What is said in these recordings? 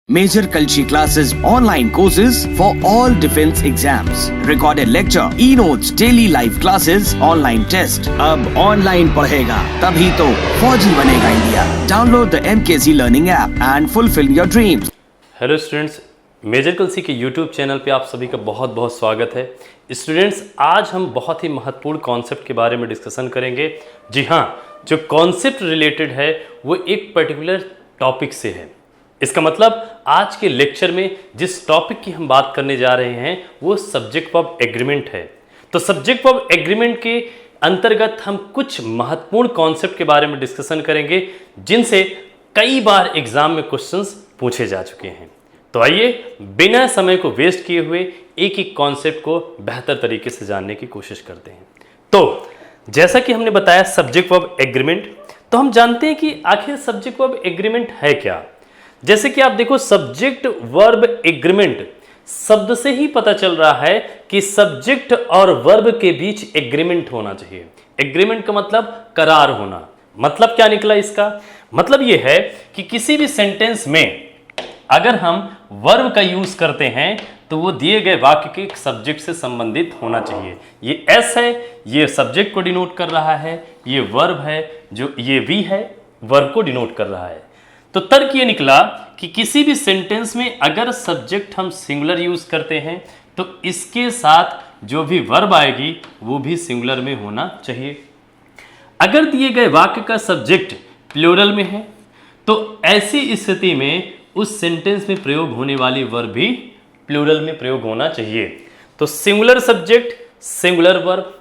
Major Kalshi classes, online courses for all defense exams, recorded lecture, e-notes, daily live classes, online test. अब online पढ़ेगा तभी तो फौजी बनेगा India. Download the MKC Learning app and fulfill your dreams. Hello students, major Kalsi के YouTube channel पे आप सभी का बहुत बहुत स्वागत है. स्टूडेंट्स, आज हम बहुत ही महत्वपूर्ण कॉन्सेप्ट के बारे में डिस्कशन करेंगे. जी हाँ, जो कॉन्सेप्ट रिलेटेड है वो एक पर्टिकुलर टॉपिक से है. इसका मतलब आज के लेक्चर में जिस टॉपिक की हम बात करने जा रहे हैं वो सब्जेक्ट वर्ब एग्रीमेंट है. तो सब्जेक्ट वर्ब एग्रीमेंट के अंतर्गत हम कुछ महत्वपूर्ण कॉन्सेप्ट के बारे में डिस्कशन करेंगे जिनसे कई बार एग्जाम में क्वेश्चंस पूछे जा चुके हैं. तो आइए बिना समय को वेस्ट किए हुए एक एक कॉन्सेप्ट को बेहतर तरीके से जानने की कोशिश करते हैं. तो जैसा कि हमने बताया सब्जेक्ट वर्ब एग्रीमेंट, तो हम जानते हैं कि आखिर सब्जेक्ट वर्ब एग्रीमेंट है क्या. जैसे कि आप देखो, सब्जेक्ट वर्ब एग्रीमेंट शब्द से ही पता चल रहा है कि सब्जेक्ट और वर्ब के बीच एग्रीमेंट होना चाहिए. एग्रीमेंट का मतलब करार होना. मतलब क्या निकला इसका? मतलब यह है कि किसी भी सेंटेंस में अगर हम वर्ब का यूज करते हैं तो वो दिए गए वाक्य के सब्जेक्ट से संबंधित होना चाहिए. ये एस है, ये सब्जेक्ट को डिनोट कर रहा है, ये वर्ब है, जो ये वी है, वर्ब को डिनोट कर रहा है. तो तर्क ये निकला कि किसी भी सेंटेंस में अगर सब्जेक्ट हम सिंगुलर यूज करते हैं तो इसके साथ जो भी वर्ब आएगी वो भी सिंगुलर में होना चाहिए. अगर दिए गए वाक्य का सब्जेक्ट प्लूरल में है तो ऐसी स्थिति में उस सेंटेंस में प्रयोग होने वाली वर्ब भी प्लूरल में प्रयोग होना चाहिए. तो सिंगुलर सब्जेक्ट, सिंगुलर वर्ब.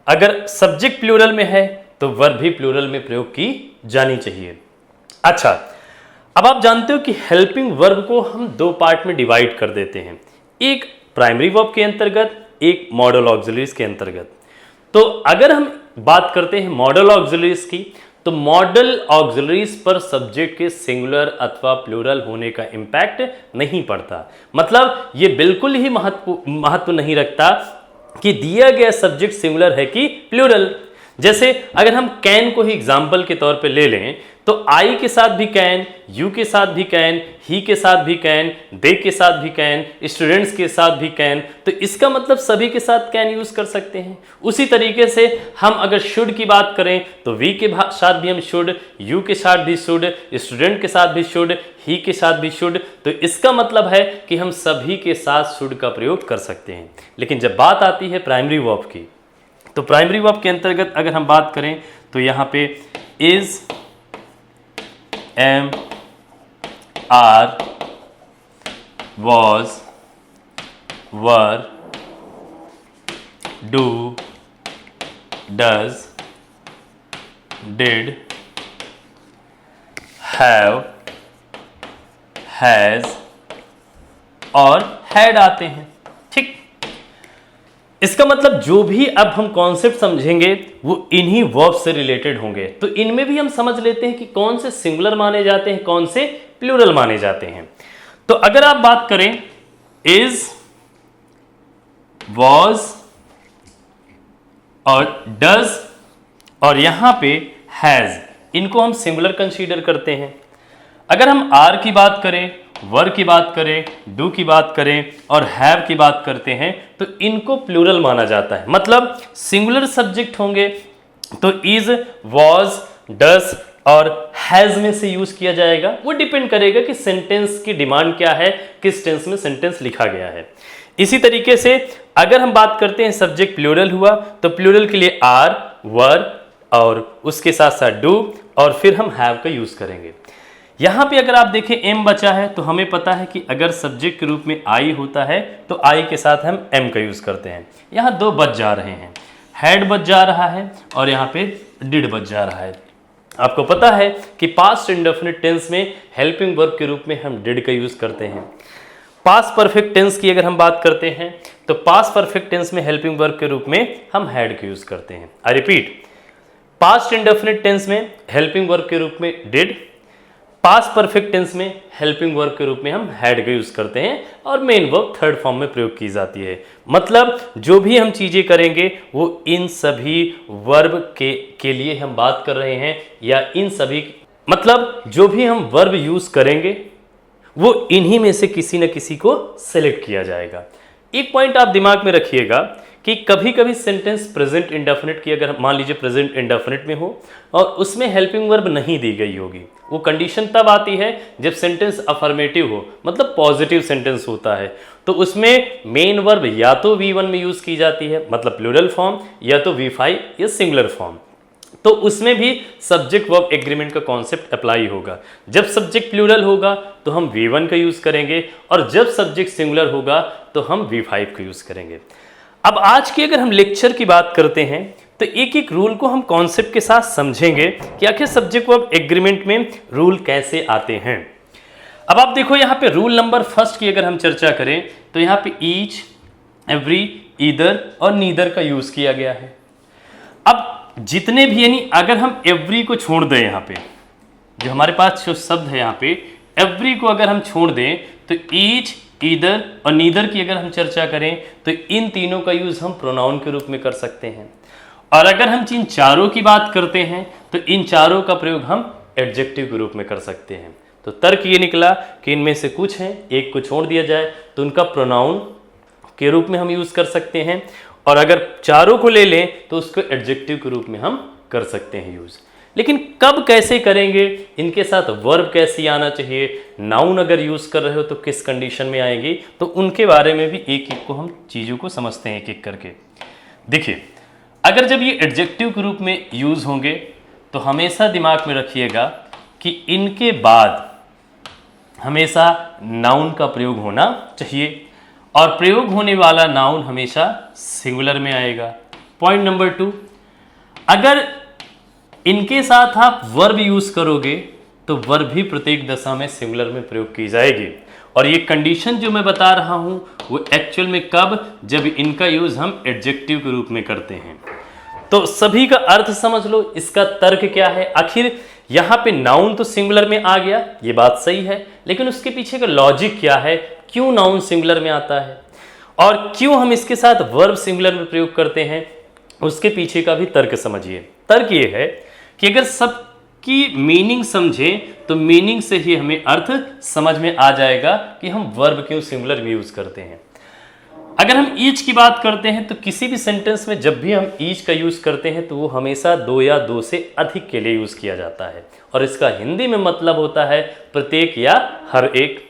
अगर सब्जेक्ट प्लूरल में है तो वर्ब भी प्लूरल में प्रयोग की जानी चाहिए. अच्छा, अब आप जानते हो कि हेल्पिंग वर्ब को हम दो पार्ट में डिवाइड कर देते हैं. एक प्राइमरी वर्ब के अंतर्गत, एक मॉडल ऑक्सिलरीज के अंतर्गत. तो अगर हम बात करते हैं मॉडल ऑक्सिलरीज की, तो मॉडल ऑक्सिलरीज पर सब्जेक्ट के सिंगुलर अथवा प्लूरल होने का इंपैक्ट नहीं पड़ता. मतलब ये बिल्कुल ही महत्व नहीं रखता कि दिया गया सब्जेक्ट सिंगुलर है कि प्लूरल. जैसे अगर हम कैन को ही एग्जाम्पल के तौर पे ले लें तो आई के साथ भी कैन, यू के साथ भी कैन, ही के साथ भी कैन, दे के साथ भी कैन, स्टूडेंट्स के साथ भी कैन. तो इसका मतलब सभी के साथ कैन यूज कर सकते हैं. उसी तरीके से हम अगर शुड की बात करें तो वी के साथ भी हम शुड, यू के साथ भी शुड, स्टूडेंट के साथ भी शुड, ही के साथ भी शुड. तो इसका मतलब है कि हम सभी के साथ शुड का प्रयोग कर सकते हैं. लेकिन जब बात आती है प्राइमरी वर्ब की, तो प्राइमरी वर्ब के अंतर्गत अगर हम बात करें तो यहां पे is, am, are, was, were, do, does, did, have, has और हैड आते हैं. ठीक, इसका मतलब जो भी अब हम कॉन्सेप्ट समझेंगे वो इन्हीं वर्ब से रिलेटेड होंगे. तो इनमें भी हम समझ लेते हैं कि कौन से सिंगुलर माने जाते हैं, कौन से प्लूरल माने जाते हैं. तो अगर आप बात करें इज, वॉज और डज और यहां पे हैज, इनको हम सिंगुलर कंसीडर करते हैं. अगर हम आर की बात करें, वर की बात करें, डू की बात करें और हैव की बात करते हैं तो इनको प्लूरल माना जाता है. मतलब सिंगुलर सब्जेक्ट होंगे तो इज, वॉज, डज और हैज में से यूज किया जाएगा. वो डिपेंड करेगा कि सेंटेंस की डिमांड क्या है, किस टेंस में सेंटेंस लिखा गया है. इसी तरीके से अगर हम बात करते हैं सब्जेक्ट प्लूरल हुआ तो प्लूरल के लिए आर, वर और उसके साथ साथ डू और फिर हम हैव का यूज करेंगे. यहां पे अगर आप देखें एम बचा है तो हमें पता है कि अगर सब्जेक्ट के रूप में आई होता है तो आई के साथ हम एम का यूज करते हैं. यहां दो बच जा रहे हैं, हैड बच जा रहा है और यहां पे डिड बच जा रहा है. आपको पता है कि पास्ट इंडेफिनिट टेंस में हेल्पिंग वर्ब के रूप में हम डिड का यूज करते हैं. पास्ट परफेक्ट टेंस की अगर हम बात करते हैं तो पास्ट परफेक्ट टेंस में हेल्पिंग वर्ब के रूप में हम हैड का यूज करते हैं. I repeat, past indefinite tense में हेल्पिंग वर्ब के रूप में डिड, पास्ट परफेक्ट टेंस में हेल्पिंग वर्ब के रूप में हम हैड का यूज करते हैं और मेन वर्ब थर्ड फॉर्म में प्रयोग की जाती है. मतलब जो भी हम चीजें करेंगे वो इन सभी वर्ब के लिए हम बात कर रहे हैं, या इन सभी मतलब जो भी हम वर्ब यूज करेंगे वो इन्हीं में से किसी न किसी को सेलेक्ट किया जाएगा। एक पॉइंट आप दिमाग में रखिएगा कि कभी कभी सेंटेंस प्रेजेंट इंडेफिनिट की, अगर मान लीजिए प्रेजेंट इंडेफिनिट में हो और उसमें हेल्पिंग वर्ब नहीं दी गई होगी, वो कंडीशन तब आती है जब सेंटेंस अफर्मेटिव हो, मतलब पॉजिटिव सेंटेंस होता है, तो उसमें मेन वर्ब या तो V1 में यूज की जाती है मतलब प्लूरल फॉर्म, या तो V5 या सिंगुलर फॉर्म। तो उसमें भी सब्जेक्ट वर्ब एग्रीमेंट का कॉन्सेप्ट अप्लाई होगा। जब सब्जेक्ट प्लूरल होगा तो हम V1 का यूज करेंगे, और जब सब्जेक्ट सिंगुलर होगा तो हम V5 का यूज करेंगे। अब आज की अगर हम लेक्चर की बात करते हैं तो एक एक रूल को हम कॉन्सेप्ट के साथ समझेंगे कि आखिर सब्जेक्ट वर्ब एग्रीमेंट में रूल कैसे आते हैं। अब आप देखो यहाँ पे रूल नंबर फर्स्ट की अगर हम चर्चा करें तो यहाँ पे ईच, एवरी, ईदर और नीदर का यूज किया गया है। अब जितने भी, यानी अगर हम एवरी को छोड़ दें, यहाँ पे जो हमारे पास जो शब्द है यहाँ पे एवरी को अगर हम छोड़ दें तो ईच, ईदर और नीदर की अगर हम चर्चा करें तो इन तीनों का यूज हम प्रोनाउन के रूप में कर सकते हैं। और अगर हम इन चारों की बात करते हैं तो इन चारों का प्रयोग हम एडजेक्टिव के रूप में कर सकते हैं। तो तर्क ये निकला कि इनमें से कुछ हैं, एक को छोड़ दिया जाए तो उनका प्रोनाउन के रूप में हम यूज कर सकते हैं, और अगर चारों को ले लें तो उसको एडजेक्टिव के रूप में हम कर सकते हैं यूज। लेकिन कब कैसे करेंगे, इनके साथ वर्ब कैसे आना चाहिए, नाउन अगर यूज कर रहे हो तो किस कंडीशन में आएगी, तो उनके बारे में भी एक एक को हम चीजों को समझते हैं एक एक करके। देखिए, अगर जब ये एडजेक्टिव के रूप में यूज होंगे तो हमेशा दिमाग में रखिएगा कि इनके बाद हमेशा नाउन का प्रयोग होना चाहिए, और प्रयोग होने वाला नाउन हमेशा सिंगुलर में आएगा। पॉइंट नंबर 2, अगर इनके साथ आप वर्ब यूज करोगे तो वर्ब भी प्रत्येक दशा में सिंगुलर में प्रयोग की जाएगी। और ये कंडीशन जो मैं बता रहा हूं वो एक्चुअल में कब, जब इनका यूज हम एडजेक्टिव के रूप में करते हैं। तो सभी का अर्थ समझ लो, इसका तर्क क्या है। आखिर यहां पे नाउन तो सिंगुलर में आ गया, ये बात सही है, लेकिन उसके पीछे का लॉजिक क्या है, क्यों नाउन सिंगुलर में आता है और क्यों हम इसके साथ वर्ब सिंगुलर में प्रयोग करते हैं, उसके पीछे का भी तर्क समझिए। तर्क ये है कि अगर सबकी मीनिंग समझें तो मीनिंग से ही हमें अर्थ समझ में आ जाएगा कि हम वर्ब क्यों सिंगुलर में यूज करते हैं। अगर हम ईच की बात करते हैं तो किसी भी सेंटेंस में जब भी हम ईच का यूज करते हैं तो वो हमेशा दो या दो से अधिक के लिए यूज किया जाता है, और इसका हिंदी में मतलब होता है प्रत्येक या हर एक।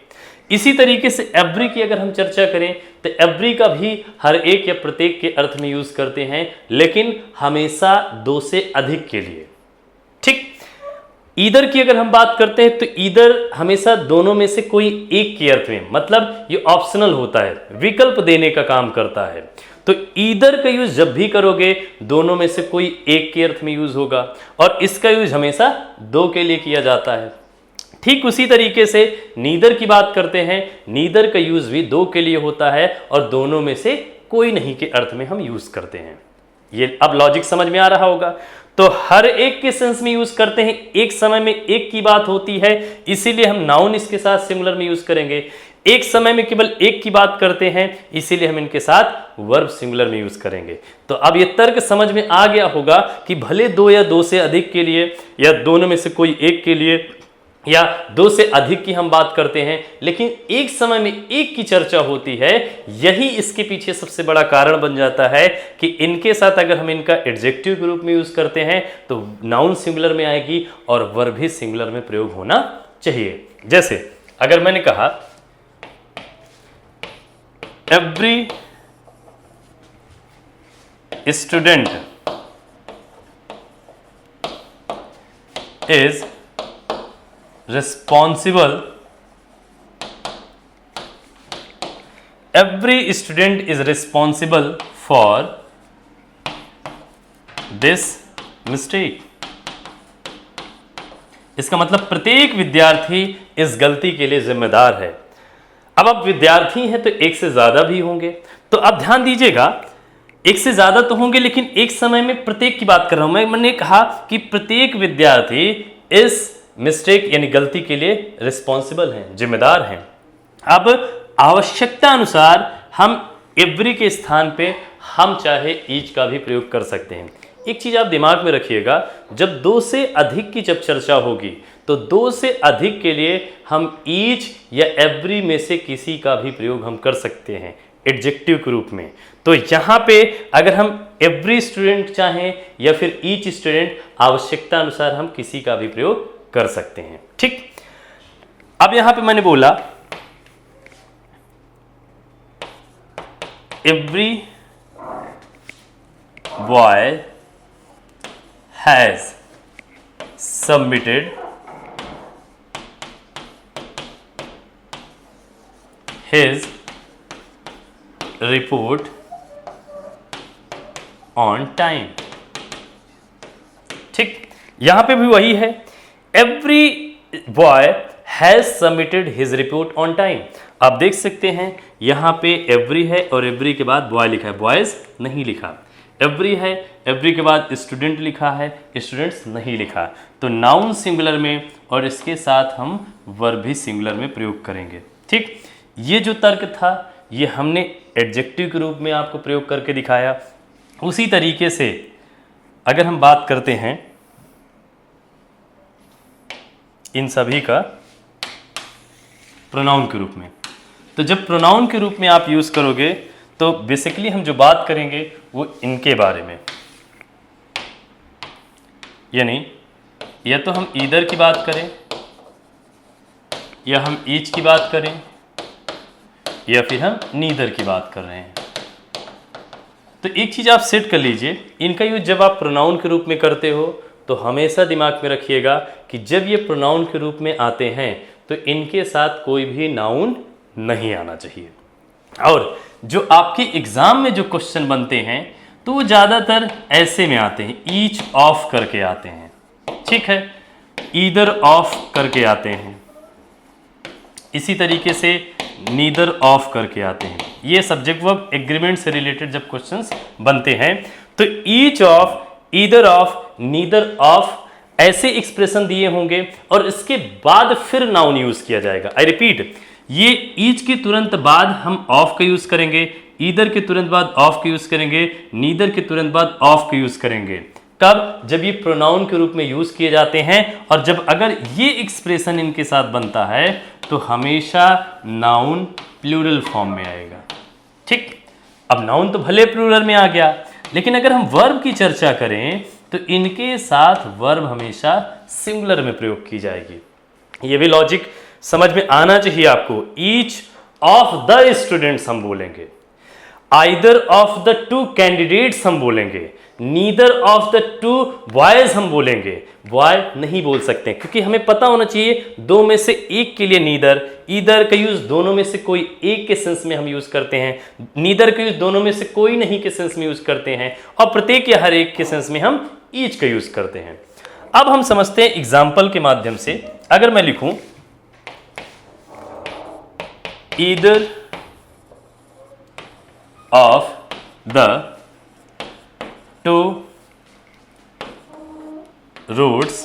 इसी तरीके से एवरी की अगर हम चर्चा करें तो एवरी का भी हर एक या प्रत्येक के अर्थ में यूज करते हैं, लेकिन हमेशा दो से अधिक के लिए। ठीक, ईदर की अगर हम बात करते हैं तो ईदर हमेशा दोनों में से कोई एक के अर्थ में, मतलब ये ऑप्शनल होता है, विकल्प देने का काम करता है। तो ईदर का यूज जब भी करोगे दोनों में से कोई एक के अर्थ में यूज होगा, और इसका यूज हमेशा दो के लिए किया जाता है। ठीक उसी तरीके से नीदर की बात करते हैं, नीदर का यूज भी दो के लिए होता है और दोनों में से कोई नहीं के अर्थ में हम यूज करते हैं। ये अब लॉजिक समझ में आ रहा होगा। तो हर एक के सेंस में यूज करते हैं, एक समय में एक की बात होती है, इसीलिए हम नाउन इसके साथ सिंगुलर में यूज करेंगे। एक समय में केवल एक की बात करते हैं, इसीलिए हम इनके साथ वर्ब सिंगुलर में यूज करेंगे। तो अब ये तर्क समझ में आ गया होगा कि भले दो या दो से अधिक के लिए या दोनों में से कोई एक के लिए या दो से अधिक की हम बात करते हैं, लेकिन एक समय में एक की चर्चा होती है। यही इसके पीछे सबसे बड़ा कारण बन जाता है कि इनके साथ अगर हम इनका एडजेक्टिव के रूप में यूज करते हैं तो नाउन सिंगुलर में आएगी और वर्ब भी सिंगुलर में प्रयोग होना चाहिए। जैसे अगर मैंने कहा every student is responsible, every student is responsible for this mistake। इसका मतलब प्रत्येक विद्यार्थी इस गलती के लिए जिम्मेदार है। अब आप विद्यार्थी हैं तो एक से ज्यादा भी होंगे, तो आप ध्यान दीजिएगा, एक से ज्यादा तो होंगे लेकिन एक समय में प्रत्येक की बात कर रहा हूं। मैंने कहा कि प्रत्येक विद्यार्थी इस मिस्टेक यानी गलती के लिए रिस्पॉन्सिबल हैं, जिम्मेदार हैं। अब आवश्यकता अनुसार हम एवरी के स्थान पे हम चाहे ईच का भी प्रयोग कर सकते हैं। एक चीज आप दिमाग में रखिएगा, जब दो से अधिक की जब चर्चा होगी तो 2 से अधिक के लिए हम ईच या एवरी में से किसी का भी प्रयोग हम कर सकते हैं एडजेक्टिव के रूप में। तो यहाँ पे अगर हम एवरी स्टूडेंट चाहें या फिर ईच स्टूडेंट, आवश्यकता अनुसार हम किसी का भी प्रयोग कर सकते हैं। ठीक, अब यहाँ पे मैंने बोला every boy has submitted his report on time। ठीक, यहां पे भी वही है, every boy has submitted his report on time। आप देख सकते हैं यहां पे every है और every के बाद boy लिखा है, boys नहीं लिखा। एवरी है, एवरी के बाद स्टूडेंट लिखा है, स्टूडेंट्स नहीं लिखा। तो नाउन सिंगुलर में और इसके साथ हम वर्ब भी सिंगुलर में प्रयोग करेंगे। ठीक, ये जो तर्क था ये हमने एडजेक्टिव के रूप में आपको प्रयोग करके दिखाया। उसी तरीके से अगर हम बात करते हैं इन सभी का प्रोनाउन के रूप में, तो जब प्रोनाउन के रूप में आप यूज करोगे तो बेसिकली हम जो बात करेंगे वो इनके बारे में, यानी या तो हम ईदर की बात करें या हम ईच की बात करें या फिर हम नीदर की बात कर रहे हैं। तो एक चीज आप सेट कर लीजिए, इनका यूज जब आप प्रोनाउन के रूप में करते हो तो हमेशा दिमाग में रखिएगा कि जब ये प्रोनाउन के रूप में आते हैं तो इनके साथ कोई भी नाउन नहीं आना चाहिए। और जो आपके एग्जाम में जो क्वेश्चन बनते हैं तो वो ज़्यादातर ऐसे में आते हैं, ईच ऑफ करके आते हैं। ठीक है, ईदर ऑफ करके आते हैं, इसी तरीके से नीदर ऑफ करके आते हैं। ये सब्जेक्ट वर्ब एग्रीमेंट से रिलेटेड जब क्वेश्चंस बनते हैं तो each of, either of, neither of ऐसे एक्सप्रेशन दिए होंगे और इसके बाद फिर नाउन यूज किया जाएगा। आई रिपीट, ये ईच के तुरंत बाद हम ऑफ का यूज करेंगे, ईदर के तुरंत बाद ऑफ का यूज करेंगे, नीदर के तुरंत बाद ऑफ का यूज करेंगे। कब? जब ये प्रोनाउन के रूप में यूज किए जाते हैं और जब अगर ये एक्सप्रेशन इनके साथ बनता है तो हमेशा नाउन प्लूरल फॉर्म में आएगा। ठीक, अब नाउन तो भले प्लूरल में आ गया, लेकिन अगर हम वर्ब की चर्चा करें तो इनके साथ वर्ब हमेशा सिंगुलर में प्रयोग की जाएगी। ये भी लॉजिक समझ में आना चाहिए आपको। ईच ऑफ द स्टूडेंट्स हम बोलेंगे, either of the two candidates हम बोलेंगे, neither of the to boys हम बोलेंगे। बॉय नहीं बोल सकते क्योंकि हमें पता होना चाहिए दो में से एक के लिए नीदर, ईदर का यूज दोनों में से कोई एक के सेंस में हम यूज करते हैं, नीदर का यूज दोनों में से कोई नहीं के सेंस में यूज करते हैं, और प्रत्येक या हर एक के सेंस में हम ईच का यूज करते हैं। अब हम समझते हैं एग्जाम्पल के माध्यम से। अगर मैं लिखूं either of the to routes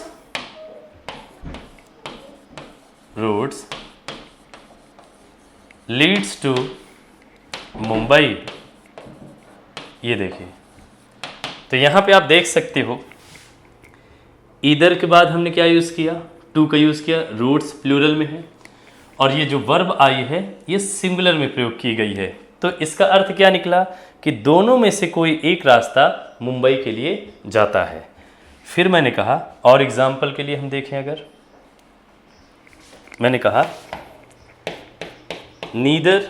leads to Mumbai. ये देखिए, तो यहां पे आप देख सकते हो ईदर के बाद हमने क्या यूज किया, टू का यूज किया, रूट्स प्लूरल में है, और ये जो वर्ब आई है ये सिंगुलर में प्रयोग की गई है। तो इसका अर्थ क्या निकला कि दोनों में से कोई एक रास्ता मुंबई के लिए जाता है। फिर मैंने कहा, और एग्जाम्पल के लिए हम देखें, अगर मैंने कहा neither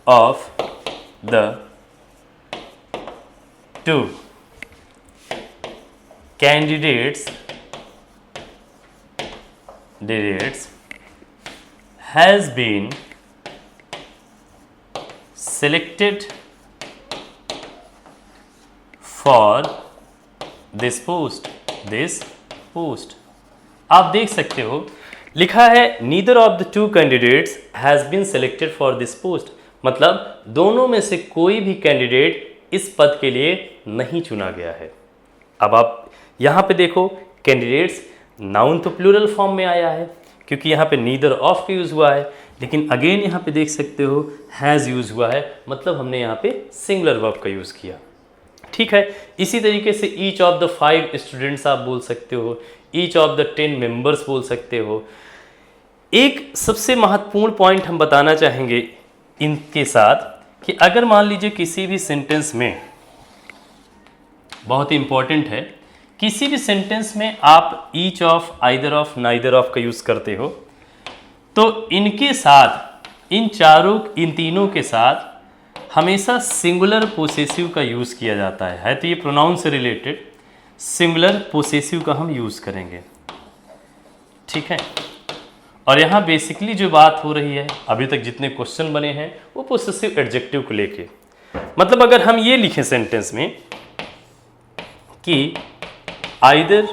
of the two candidates has been selected for this post। आप देख सकते हो लिखा है neither of the two candidates has been selected for this post, मतलब दोनों में से कोई भी कैंडिडेट इस पद के लिए नहीं चुना गया है। अब आप यहां पे देखो, कैंडिडेट्स नाउन तो प्लूरल फॉर्म में आया है क्योंकि यहाँ पे नीदर ऑफ का यूज हुआ है, लेकिन अगेन यहाँ पे देख सकते हो हैज़ यूज हुआ है, मतलब हमने यहाँ पे सिंगुलर वर्ब का यूज किया। ठीक है, इसी तरीके से ईच ऑफ द 5 स्टूडेंट्स आप बोल सकते हो, ईच ऑफ द 10 मेंबर्स बोल सकते हो। एक सबसे महत्वपूर्ण पॉइंट हम बताना चाहेंगे इनके साथ कि अगर मान लीजिए किसी भी सेंटेंस में, बहुत ही इंपॉर्टेंट है, किसी भी सेंटेंस में आप each of, either of, neither of का यूज करते हो, तो इनके साथ, इन तीनों के साथ हमेशा सिंगुलर पोसेसिव का यूज किया जाता है। तो ये प्रोनाउन से रिलेटेड सिंगुलर पोसेसिव का हम यूज करेंगे, ठीक है। और यहाँ बेसिकली जो बात हो रही है, अभी तक जितने क्वेश्चन बने हैं वो पोसेसिव एडजेक्टिव को लेके, मतलब अगर हम ये लिखें सेंटेंस में कि either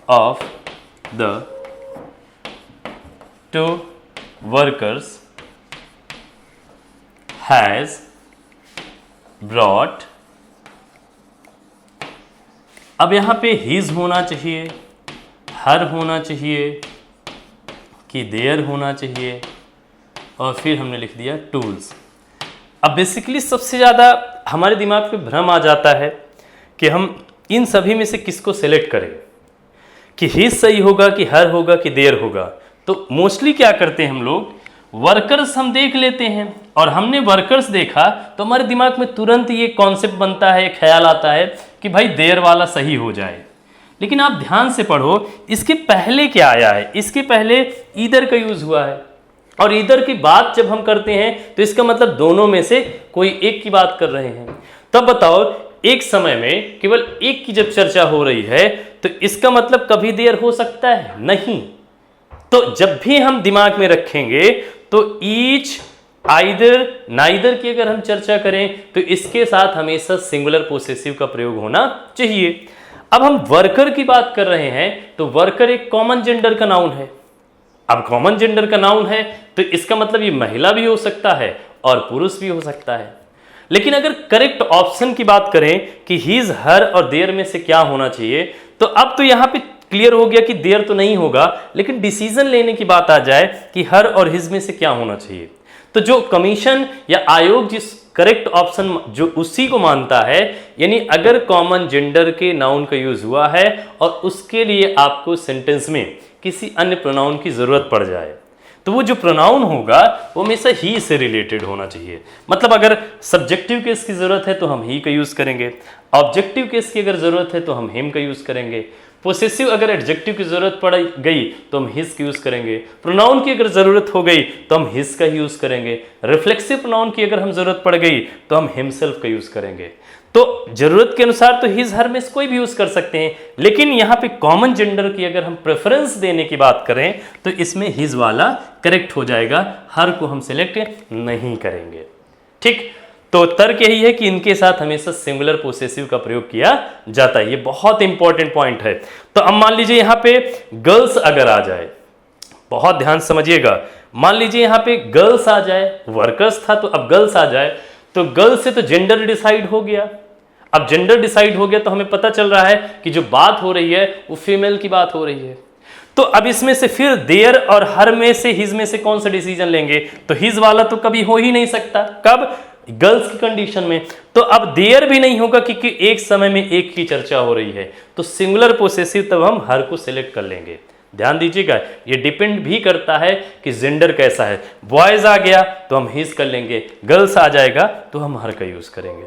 of the to workers has brought, अब यहां पे हिज होना चाहिए, हर होना चाहिए कि देयर होना चाहिए, और फिर हमने लिख दिया टूल्स। अब बेसिकली सबसे ज़्यादा हमारे दिमाग पे भ्रम आ जाता है कि हम इन सभी में से किसको सेलेक्ट करें, कि हिज सही होगा कि हर होगा कि देयर होगा। तो मोस्टली क्या करते हैं हम लोग, वर्कर्स हम देख लेते हैं, और हमने वर्कर्स देखा तो हमारे दिमाग में तुरंत ये कॉन्सेप्ट बनता है, ख्याल आता है कि भाई देयर वाला सही हो जाए। लेकिन आप ध्यान से पढ़ो, इसके पहले क्या आया है, इसके पहले ईदर का यूज हुआ है, और ईदर की बात जब हम करते हैं तो इसका मतलब दोनों में से कोई एक की बात कर रहे हैं। तब बताओ, एक समय में केवल एक की जब चर्चा हो रही है तो इसका मतलब कभी देयर हो सकता है? नहीं। तो जब भी हम दिमाग में रखेंगे तो ईच, आइदर, नाइदर की अगर हम चर्चा करें तो इसके साथ हमेशा सिंगुलर पोसेसिव का प्रयोग होना चाहिए। अब हम वर्कर की बात कर रहे हैं तो वर्कर एक कॉमन जेंडर का नाउन है। अब कॉमन जेंडर का नाउन है तो इसका मतलब ये महिला भी हो सकता है और पुरुष भी हो सकता है। लेकिन अगर करेक्ट ऑप्शन की बात करें कि हिज, हर और देयर में से क्या होना चाहिए, तो अब तो यहां पे क्लियर हो गया कि देयर तो नहीं होगा, लेकिन डिसीजन लेने की बात आ जाए कि हर और हिज में से क्या होना चाहिए, तो जो कमीशन या आयोग जिस करेक्ट ऑप्शन जो उसी को मानता है, यानी अगर कॉमन जेंडर के नाउन का यूज हुआ है और उसके लिए आपको सेंटेंस में किसी अन्य प्रोनाउन की जरूरत पड़ जाए, तो वो जो प्रोनाउन होगा वो हमेशा ही से रिलेटेड होना चाहिए। मतलब अगर सब्जेक्टिव केस की जरूरत है तो हम ही का यूज करेंगे, ऑब्जेक्टिव केस की अगर जरूरत है तो हम हिम का यूज करेंगे, पोसेसिव अगर एडजेक्टिव की जरूरत पड़ गई तो हम हिज का यूज करेंगे, प्रोनाउन की अगर जरूरत हो गई तो हम हिज का यूज करेंगे, रिफ्लेक्सिव प्रोनाउन की अगर हम जरूरत पड़ गई तो हम हिमसेल्फ का यूज करेंगे। तो जरूरत के अनुसार तो हिज, हर में से कोई भी यूज कर सकते हैं, लेकिन यहाँ पे कॉमन जेंडर की अगर हम प्रेफरेंस देने की बात करें तो इसमें हिज वाला करेक्ट हो जाएगा, हर को हम सिलेक्ट नहीं करेंगे। ठीक, तो तर्क यही है कि इनके साथ हमेशा सिंगुलर पोसेसिव का प्रयोग किया जाता है। ये बहुत इंपॉर्टेंट पॉइंट है। तो अब मान लीजिए यहाँ पे गर्ल्स अगर आ जाए, बहुत ध्यान समझिएगा, मान लीजिए यहाँ पे गर्ल्स आ जाए, वर्कर्स था तो अब गर्ल्स आ जाए, तो गर्ल्स से तो जेंडर डिसाइड हो गया। अब जेंडर डिसाइड हो गया तो हमें पता चल रहा है कि जो बात हो रही है वो फीमेल की बात हो रही है। तो अब इसमें से फिर देयर और हर में से हिज में से कौन सा डिसीजन लेंगे, तो हिज वाला तो कभी हो ही नहीं सकता। कब? गर्ल्स की कंडीशन में। तो अब देयर भी नहीं होगा क्योंकि एक समय में एक की चर्चा हो रही है, तो सिंगुलर पोसेसिव तब हम हर को सिलेक्ट कर लेंगे। ध्यान दीजिएगा, ये डिपेंड भी करता है कि जेंडर कैसा है। बॉयज आ गया तो हम हिज कर लेंगे, गर्ल्स आ जाएगा तो हम हर का यूज करेंगे।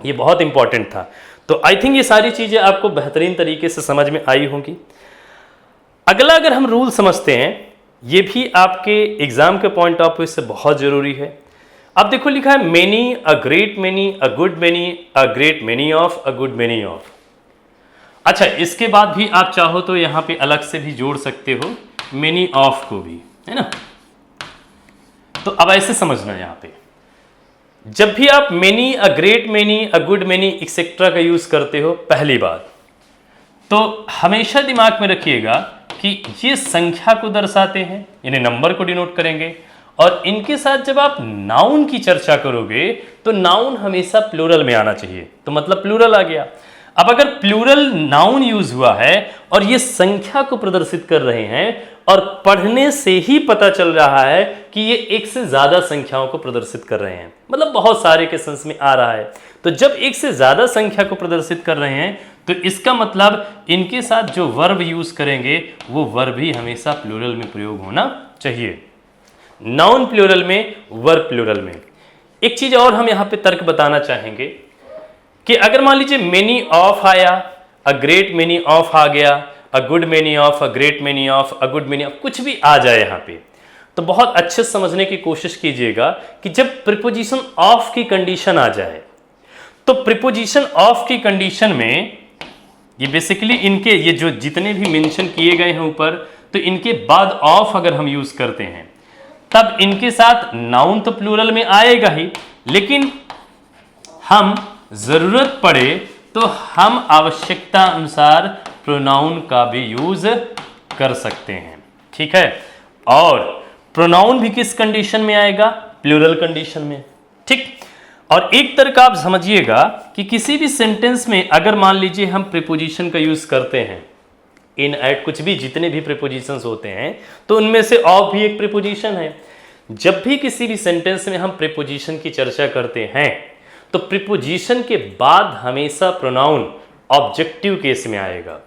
ये बहुत इंपॉर्टेंट था। तो आई थिंक ये सारी चीजें आपको बेहतरीन तरीके से समझ में आई होंगी। अगला अगर हम रूल समझते हैं, ये भी आपके एग्जाम के पॉइंट ऑफ व्यू से बहुत जरूरी है। अब देखो लिखा है many, a great many, a good many, a great many of, a good many of. अच्छा, इसके बाद भी आप चाहो तो यहां पे अलग से भी जोड़ सकते हो मेनी ऑफ को भी, है ना। तो अब ऐसे समझना, यहां पे जब भी आप मेनी, अ ग्रेट मेनी, अ गुड मेनी एक्सेट्रा का यूज करते हो, पहली बात तो हमेशा दिमाग में रखिएगा कि ये संख्या को दर्शाते हैं, यानी नंबर को डिनोट करेंगे, और इनके साथ जब आप नाउन की चर्चा करोगे तो नाउन हमेशा प्लूरल में आना चाहिए। तो मतलब प्लूरल आ गया। अब अगर प्लूरल नाउन यूज हुआ है और ये संख्या को प्रदर्शित कर रहे हैं और पढ़ने से ही पता चल रहा है कि ये एक से ज्यादा संख्याओं को प्रदर्शित कर रहे हैं, मतलब बहुत सारे केसेस में आ रहा है। तो जब एक से ज्यादा संख्या को प्रदर्शित कर रहे हैं तो इसका मतलब इनके साथ जो वर्ब यूज करेंगे वो वर्ब ही हमेशा प्लूरल में प्रयोग होना चाहिए, नाउन प्लूरल में, वर्ब प्लूरल में। एक चीज और हम यहाँ पे तर्क बताना चाहेंगे कि अगर मान लीजिए मेनी ऑफ आया, अ ग्रेट मेनी ऑफ आ गया, अ good many of, a great many of, a good many of, कुछ भी आ जाए यहाँ पे, तो बहुत अच्छे से समझने की कोशिश कीजिएगा कि जब प्रीपोजिशन ऑफ की कंडीशन आ जाए तो प्रीपोजिशन ऑफ की कंडीशन में ये बेसिकली इनके ये जो जितने भी मेंशन किए गए हैं ऊपर, तो इनके बाद ऑफ अगर हम यूज करते हैं तब इनके साथ नाउन तो प्लूरल में आएगा ही, लेकिन हम जरूरत पड़े तो हम आवश्यकता अनुसार प्रोनाउन का भी यूज कर सकते हैं, ठीक है। और प्रोनाउन भी किस कंडीशन में आएगा? प्लूरल कंडीशन में, ठीक। और एक तर्क आप समझिएगा कि किसी भी सेंटेंस में अगर मान लीजिए हम प्रीपोजिशन का यूज करते हैं, इन, एट, कुछ भी जितने भी प्रीपोजिशंस होते हैं तो उनमें से ऑफ भी एक प्रीपोजिशन है। जब भी किसी भी सेंटेंस में हम प्रीपोजिशन की चर्चा करते हैं तो प्रीपोजिशन के बाद हमेशा प्रोनाउन ऑब्जेक्टिव केस में आएगा।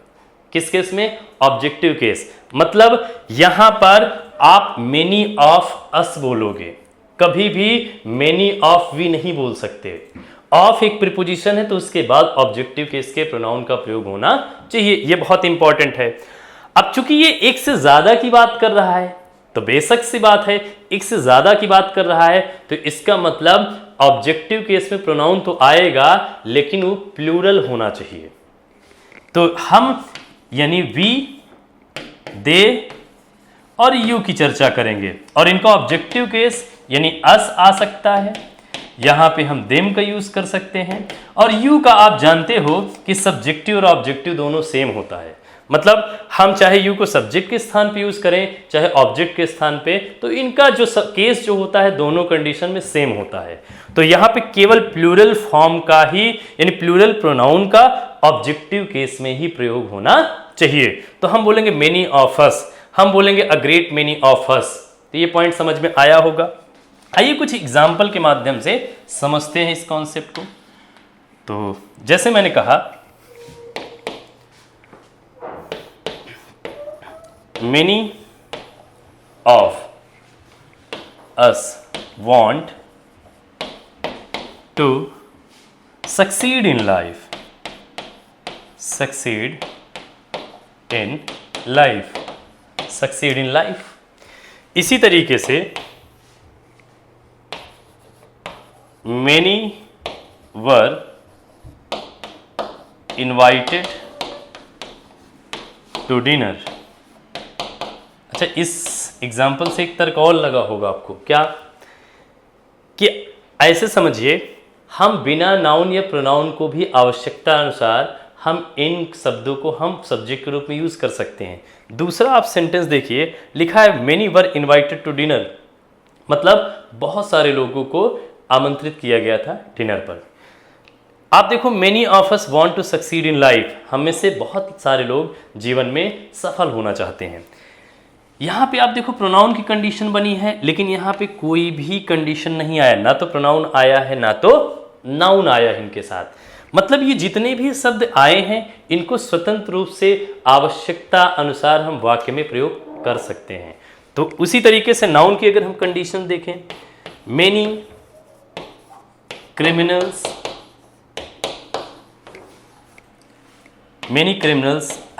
किस केस में? Objective case. मतलब यहां पर आप मेनी ऑफ अस बोलोगे, कभी भी मेनी ऑफ वी नहीं बोल सकते। ऑफ एक प्रीपोजिशन है तो उसके बाद ऑब्जेक्टिव केस के प्रोनाउन का प्रयोग होना चाहिए, ये बहुत इंपॉर्टेंट है। अब चूंकि ये एक से ज्यादा की बात कर रहा है तो बेशक सी बात है, एक से ज्यादा की बात कर रहा है तो इसका मतलब ऑब्जेक्टिव केस में प्रोनाउन तो आएगा लेकिन वो प्लूरल होना चाहिए। तो हम यानी वी, दे और यू की चर्चा करेंगे और इनका ऑब्जेक्टिव केस यानी अस आ सकता है, यहां पे हम देम का यूज कर सकते हैं। और यू का आप जानते हो कि सब्जेक्टिव और ऑब्जेक्टिव दोनों सेम होता है, मतलब हम चाहे यू को सब्जेक्ट के स्थान पे यूज करें चाहे ऑब्जेक्ट के स्थान पे, तो इनका जो केस जो होता है दोनों कंडीशन में सेम होता है। तो यहां पे केवल प्लूरल फॉर्म का ही यानी प्लूरल प्रोनाउन का ऑब्जेक्टिव केस में ही प्रयोग होना चाहिए। तो हम बोलेंगे मेनी ऑफ अस, हम बोलेंगे अ ग्रेट मेनी ऑफ अस। तो ये पॉइंट समझ में आया होगा। आइए कुछ एग्जाम्पल के माध्यम से समझते हैं इस कॉन्सेप्ट को। तो जैसे मैंने कहा many of us want to succeed in life, succeed in life, succeed in life. इसी तरीके से many were invited to dinner। अच्छा, इस एग्जाम्पल से एक तर्क और लगा होगा आपको, क्या? कि ऐसे समझिए हम बिना नाउन या प्रोनाउन को भी आवश्यकता अनुसार हम इन शब्दों को हम सब्जेक्ट के रूप में यूज कर सकते हैं। दूसरा आप सेंटेंस देखिए, लिखा है many were invited to dinner, मतलब बहुत सारे लोगों को आमंत्रित किया गया था डिनर पर। आप देखो many of us want to succeed in life, हम में से बहुत सारे लोग जीवन में सफल होना चाहते हैं। यहाँ पे आप देखो प्रोनाउन की कंडीशन बनी है लेकिन यहाँ पे कोई भी कंडीशन नहीं आया, ना तो प्रोनाउन आया है ना तो नाउन आया है इनके साथ। मतलब ये जितने भी शब्द आए हैं इनको स्वतंत्र रूप से आवश्यकता अनुसार हम वाक्य में प्रयोग कर सकते हैं। तो उसी तरीके से नाउन की अगर हम कंडीशन देखें, many criminals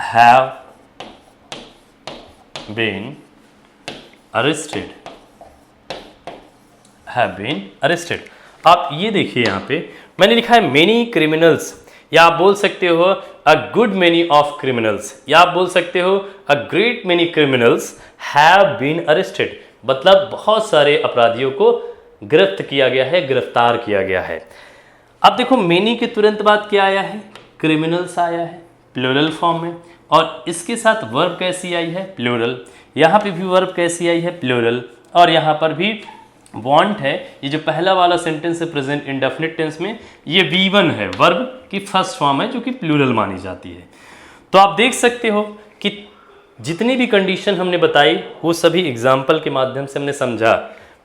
have been arrested, आप ये देखिए यहाँ पे मैंने लिखा है मेनी क्रिमिनल्स, या आप बोल सकते हो a good many of criminals, या आप बोल सकते हो a great many criminals have been arrested, मतलब बहुत सारे अपराधियों को गिरफ्त किया गया है, गिरफ्तार किया गया है। अब देखो मेनी के तुरंत बाद क्या आया है? क्रिमिनल्स आया है प्लूरल फॉर्म में, और इसके साथ वर्ब कैसी आई है? प्लूरल। यहाँ पे भी वर्ब कैसी आई है? प्लूरल। और यहाँ पर भी वांट है, ये जो पहला वाला सेंटेंस है प्रेजेंट इंडेफिनिट टेंस में, ये V1 है, वर्ब की फर्स्ट फॉर्म है जो कि प्लूरल मानी जाती है। तो आप देख सकते हो कि जितनी भी कंडीशन हमने बताई वो सभी एग्जाम्पल के माध्यम से हमने समझा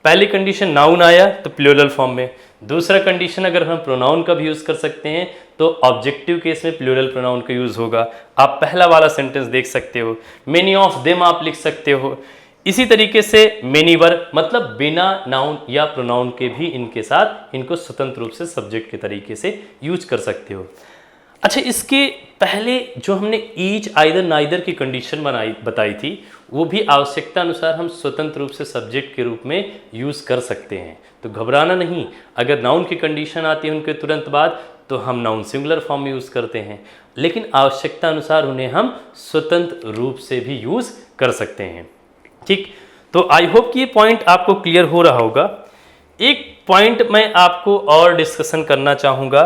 पहली कंडीशन नाउन आया तो प्लूरल फॉर्म में, दूसरा कंडीशन अगर हम प्रोनाउन का भी यूज कर सकते हैं तो ऑब्जेक्टिव केस में प्लूरल प्रोनाउन का यूज होगा। आप पहला वाला सेंटेंस देख सकते हो, मेनी ऑफ देम आप लिख सकते हो। इसी तरीके से मेनी वर मतलब बिना नाउन या प्रोनाउन के भी इनके साथ इनको स्वतंत्र रूप से सब्जेक्ट के तरीके से यूज कर सकते हो। अच्छा, इसके पहले जो हमने ईच आइदर नाइदर की कंडीशन बताई थी वो भी आवश्यकता अनुसार हम स्वतंत्र रूप से सब्जेक्ट के रूप में यूज कर सकते हैं। तो घबराना नहीं, अगर नाउन की कंडीशन आती है उनके तुरंत बाद तो हम नाउन सिंगुलर फॉर्म में यूज करते हैं, लेकिन आवश्यकता अनुसार उन्हें हम स्वतंत्र रूप से भी यूज कर सकते हैं। ठीक, तो आई होप कि ये पॉइंट आपको क्लियर हो रहा होगा। एक पॉइंट मैं आपको और डिस्कशन करना चाहूँगा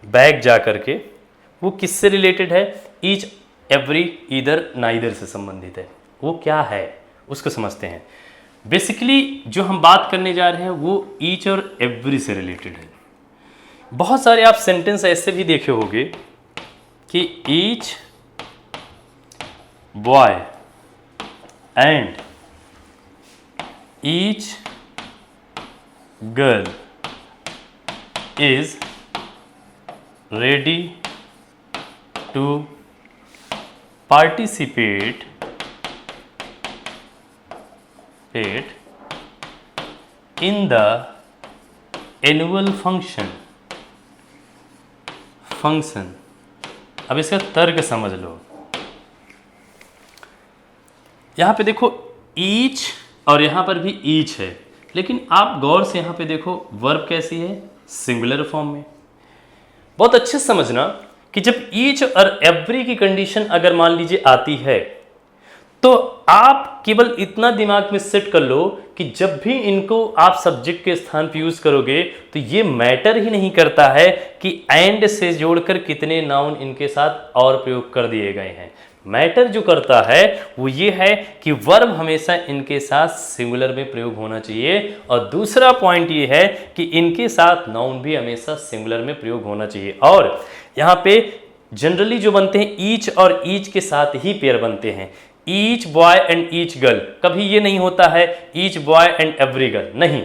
बैक जा करके, वो किससे रिलेटेड है? ईच एवरी ईदर नाइदर से संबंधित है। वो क्या है उसको समझते हैं। बेसिकली जो हम बात करने जा रहे हैं वो ईच और एवरी से रिलेटेड है। बहुत सारे आप सेंटेंस ऐसे भी देखे होंगे कि each boy and each girl is ready to participate in the annual function। अब इसका तर्क समझ लो। यहां पे देखो ईच और यहां पर भी ईच है, लेकिन आप गौर से यहां पे देखो वर्ब कैसी है? सिंगुलर फॉर्म में। बहुत अच्छे से समझना कि जब ईच और एवरी की कंडीशन अगर मान लीजिए आती है तो आप केवल इतना दिमाग में सेट कर लो कि जब भी इनको आप सब्जेक्ट के स्थान पर यूज करोगे तो ये मैटर ही नहीं करता है कि एंड से जोड़कर कितने नाउन इनके साथ और प्रयोग कर दिए गए हैं। मैटर जो करता है वो ये है कि वर्ब हमेशा इनके साथ सिंगुलर में प्रयोग होना चाहिए, और दूसरा पॉइंट ये है कि इनके साथ नाउन भी हमेशा सिंगुलर में प्रयोग होना चाहिए। और यहाँ पे जनरली जो बनते हैं ईच और ईच के साथ ही पेयर बनते हैं। Each boy and each girl, कभी ये नहीं होता है each boy and every girl, नहीं।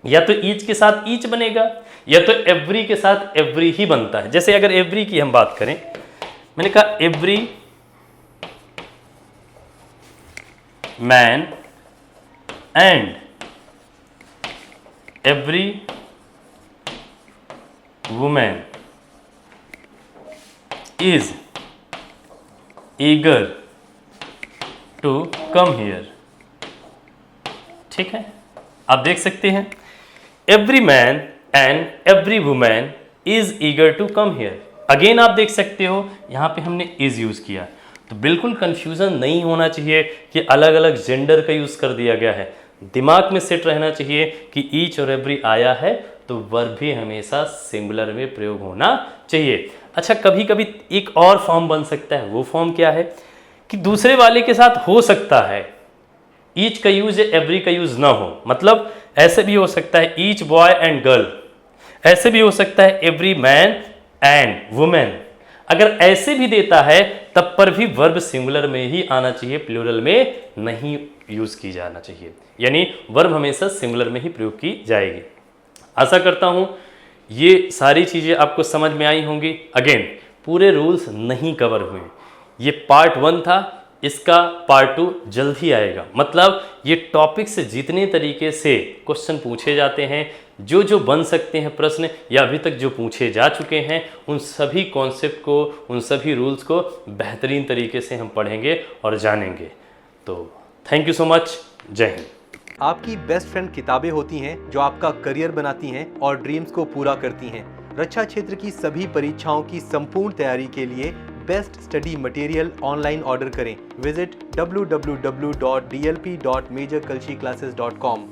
या तो ईच के साथ ईच बनेगा या तो एवरी के साथ एवरी ही बनता है। जैसे अगर एवरी की हम बात करें, मैंने कहा every man and every woman is eager to come here. ठीक है, आप देख सकते हैं every man and every woman is eager to come here. Again आप देख सकते हो यहां पे हमने इज यूज किया, तो बिल्कुल कंफ्यूजन नहीं होना चाहिए कि अलग अलग जेंडर का यूज कर दिया गया है। दिमाग में सेट रहना चाहिए कि ईच और एवरी आया है तो वर्ब भी हमेशा सिंगुलर में प्रयोग होना चाहिए। अच्छा, कभी कभी एक और फॉर्म बन सकता है। वो फॉर्म क्या है कि दूसरे वाले के साथ हो सकता है ईच का यूज एवरी का यूज ना हो। मतलब ऐसे भी हो सकता है ईच बॉय एंड गर्ल, ऐसे भी हो सकता है एवरी मैन एंड वुमेन। अगर ऐसे भी देता है तब पर भी वर्ब सिंगुलर में ही आना चाहिए, प्लूरल में नहीं यूज की जाना चाहिए। यानी वर्ब हमेशा सिंगुलर में ही प्रयोग की जाएगी। आशा करता हूं ये सारी चीजें आपको समझ में आई होंगी। अगेन पूरे रूल्स नहीं कवर हुए, ये पार्ट 1 था, इसका पार्ट 2 जल्द ही आएगा। मतलब ये टॉपिक से जितने तरीके से क्वेश्चन पूछे जाते हैं, जो जो बन सकते हैं प्रश्न या अभी तक जो पूछे जा चुके हैं, उन सभी कॉन्सेप्ट को, उन सभी रूल्स को बेहतरीन तरीके से हम पढ़ेंगे और जानेंगे। तो थैंक यू सो मच, जय हिंद। आपकी बेस्ट फ्रेंड किताबें होती हैं जो आपका करियर बनाती हैं और ड्रीम्स को पूरा करती हैं। रक्षा क्षेत्र की सभी परीक्षाओं की संपूर्ण तैयारी के लिए best study material online order करें। Visit www.dlp.majorkulshiclasses.com।